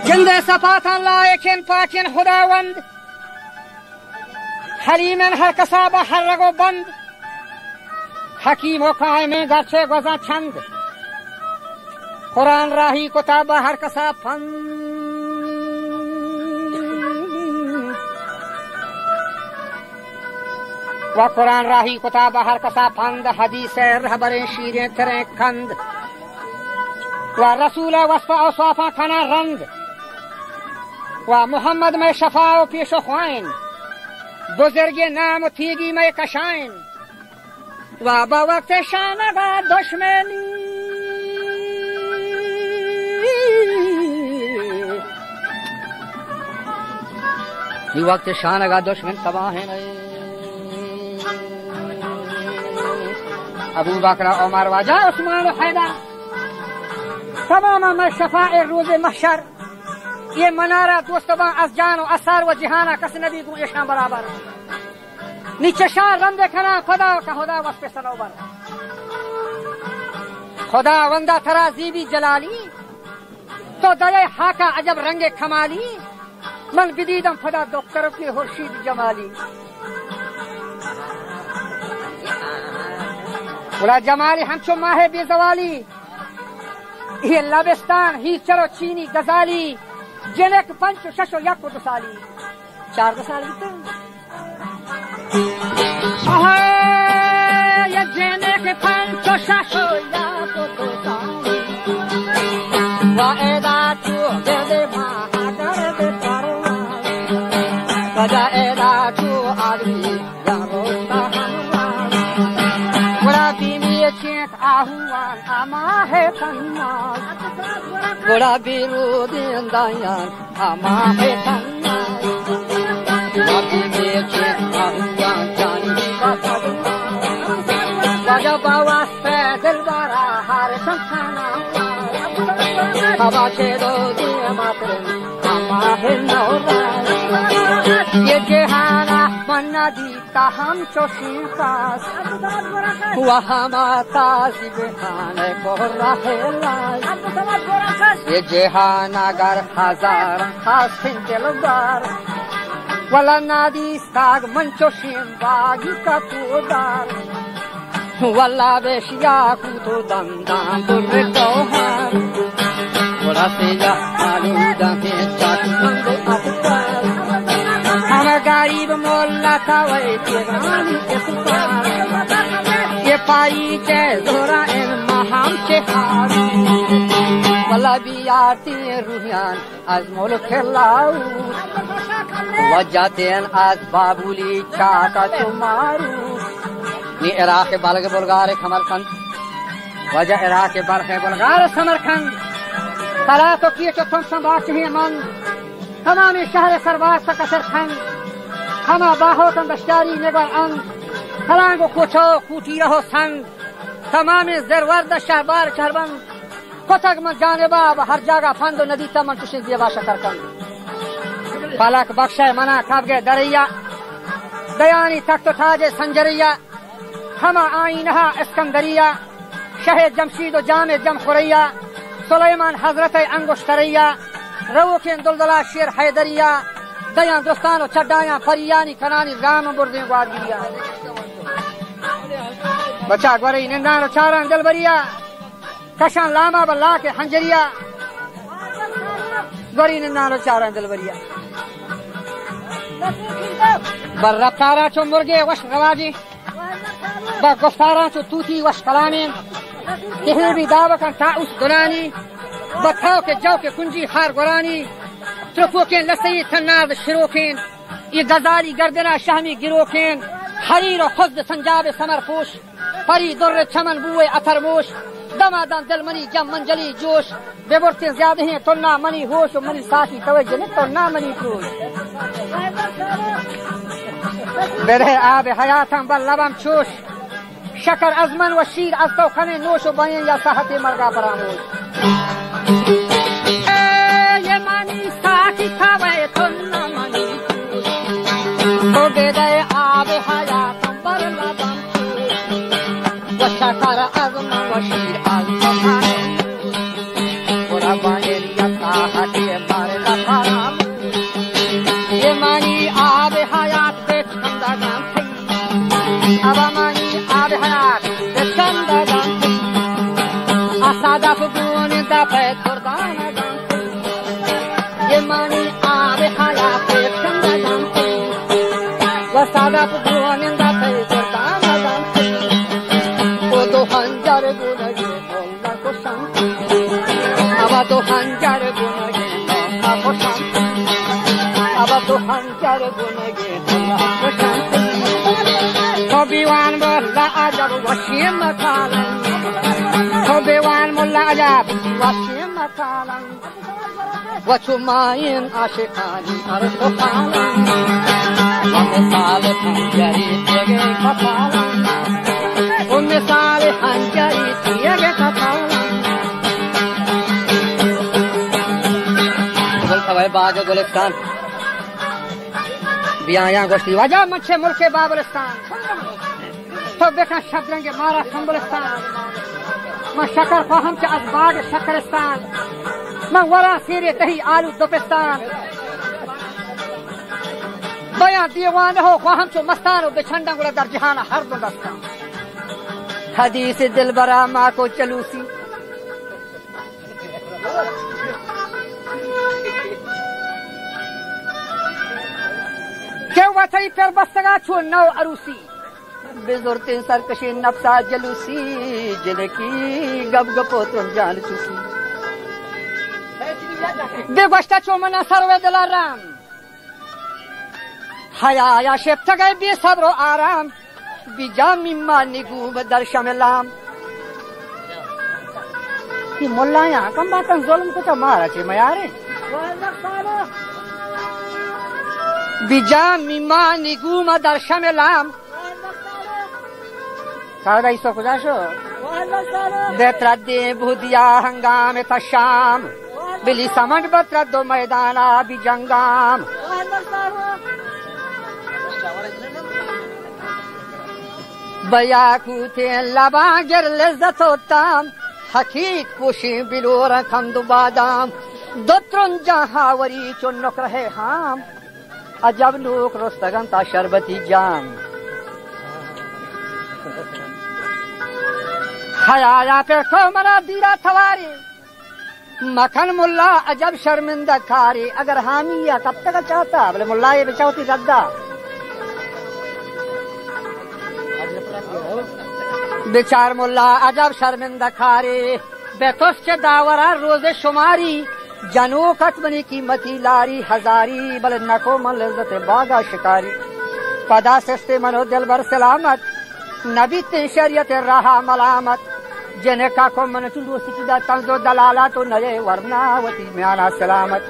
जिंदे सफातन लायकिन पाकिन खुदावंद हलीमन हर कसाबा हर रगो बंद हकीम कायमे गर्चे गजा छंद कुरान राही कुताबा हर कसा फंद व कुरान राही कुताबा हर कसा फंद हदीस रहबरें शीरें तेरे कंद व रसूल वस्फा औसाफा खाना रंग व मोहम्मद में शफाओ पेशो ख्वाइन बुजुर्गे नाम थीगी में कशाइन व बवक्त शानगा दुश्मनी वक्त शानगा दुश्मन तबाह है अबू बकर उमर वजा उस्मान हैदर तमाम में शफाए रोज महशर ये मनारा दोस्तबा अज़जान व असार व जहाना कस नबी को यशा बराबर नीचे शाह रम देखना खुदा का खुदा वस्फ सनोबर खुदा वंदा थरा जीबी जलाली तो दले हाका अजब रंगे खमाली मन बिदीदम फदा डॉक्टर की खुर्शीद जमाली बुरा जमाली हमचो माहे बेजवाली ये लबिस्तान ही चलो चीनी गजाली जिनक पंच शशो यक दुसाली 4 साल ये जिनक पंच शशो यक दुसाली वाएदा तू दे महागर दे परवा वाएदा तू आदमी यारो चेत आहुआन आमा है तन्नास बड़ा बिरुदीन दायान आमा है तन्नास बाकी में चेत आहुआन जानी का बड़ा बावास पे दिलदारा हार संखाना हवा चेदो दिए मातरन आमा है नौरा ये जहाना मन्ना दीता हम चोशी पास वहाँ माता जिबहाने को रहेला ये जहान अगर हजार हासिन दिलदार वाला नादी साग मंचोशीम बागी का पुदार वाला बेशिया कुतो दंदान बुर्रे तोहार वाला सेजा आलूदा के चाटुंदे अपुकार हम गरीब मोल्ला थावे तेरानी के सुपार ये पाई चे जोरा इन महाम के हार वाला बियाती रुहियान आज मुल्क लाऊ वजातेन आज बाबुली चाटा चुमारू नी इराक बालग बुल्गार खमरखंड वजह इराक बालग बुल्गार समरखंड तला तो किए तो तुम संभाच ही मन तमामी शहर सरवार सकसर खंड हमा बाहो तम बश्तारी नेगर अंग खलांगो कुछो कूटी रहो संग तमामी जरवर्द शहबार शहरबंद कोतक में जाने बाब हर जगह फंदो नदी तमन तुषे देवा शकर कंद पालक बख्शे मना खाबगे दरिया दयानी तख्त थाजे संजरिया हमा आईनहा इस्कंदरिया शहे जमशीद जामे जम खुरैया सुलेमान हजरत अंगुश्तरिया रवो के दुलदला शेर हैदरिया दया दोस्तानो चड्डाया फरियानी खनानी राम बुर्दे ग्वादिया बचा गोरी निंदानो चारान दिलबरिया कशान लामा बल्ला के हंजरिया गोरी निंदानो चारान दिलबरिया बर रफ्तारा चो मुर्गे वश रवाजी बर गुफ्तारा चो तूती वश कलामी केहर भी दावकन ताउस दुलानी बथाओ के जाओ के कुंजी हार गुरानी त्रुफोकेन लसई थन्नाद शिरोकेन ये गजाली गर्दना शामी गिरोकेन हरीर और खुद संजाब समरपोश परी दुर्र चमन बुए अथरमोश दमादन दिलमनी जम मंजली जोश बेबुरते ज्यादा हैं तुलना मनी होश और मनी साथी तवज्जो ने तुलना मनी जोश बेरे आब हयातम बल लबम चोश शकर अजमन व शीर अज तो खने नोश और बयन या साहते मरगा परामोश ये मनी साथी तवे तुलना मनी तो बेरे आब हयातम बल लबम शकर अजमन व शीर अज तो खने और बयन या साहते मरगा أبماني آب حيات بسند دانتي أصادف بون دفت تردان دانتي يماني آب حيات بسند دانتي وصادف بون دفت تردان دانتي ودو خنجر گونگی الله کو شانتی ابا تو خنجر گونگی الله کو شانتی ابا تو خنجر گونگی الله کو شانتی تو بیوان مولا عجب وشیم مکالن تو بیوان مولا عجب وشیم مکالن و چو ماین عاشقانی عرض و خالن و مثال خنجری دیگه کفالن و مثال خنجری دیگه کفالن گل باغ گلستان بیایا گوشتی وجا مچه ملک بابلستان تو بکن شبرنگ مارا سنبلستان من شکر خواهم که از باغ شکرستان من ورا سیر دهی آلو دوپستان بایا دیوانه ها خواهم چو مستان و بچندن گل در جهان هر دو دستان حدیث دل برا ما کو چلوسی که وطی پر بستگا چون نو عروسی بزرتین سرکشی نفسا جلوسی جلکی گب گپو ترم جان چوسی بگوشتا چون من سرو دلارم حیایا شبتگای بی صبر و آرام بی جامی مانی گوب در شملام یہ ملا یہاں کم باتن ظلم کو تو مارا چی میارے بی جامی مانی گوب در شملام سارا ایسو کجا شو بترد بودیا ہنگام تشام بلی سمجھ بترد میدانا بی جنگام بیا کوتے لبا گر لذت ہوتام حقیق پوشی بلو رکھم دو بادام دو ترن جہاوری چون نک رہے ہام عجب لوک رستگن تا شربتی جام حیایا پہ کومرا دیرا تھواری مکھن ملا عجب شرمندہ کاری اگر حامی یا کب تک چاہتا بلے ملا یہ بچاوتی ردا بیچار ملا عجب شرمندہ کاری بیتوس کے داورا روز شماری جنو کتمنی قیمتی لاری ہزاری بل نکو من لذت باغا شکاری پدا سستے منو دل بر سلامت نبی تن شریعت رہا ملامت جنہیں کا کو من چندو سکیدہ تنزو دلالات و نئے ورناوتی میانا سلامت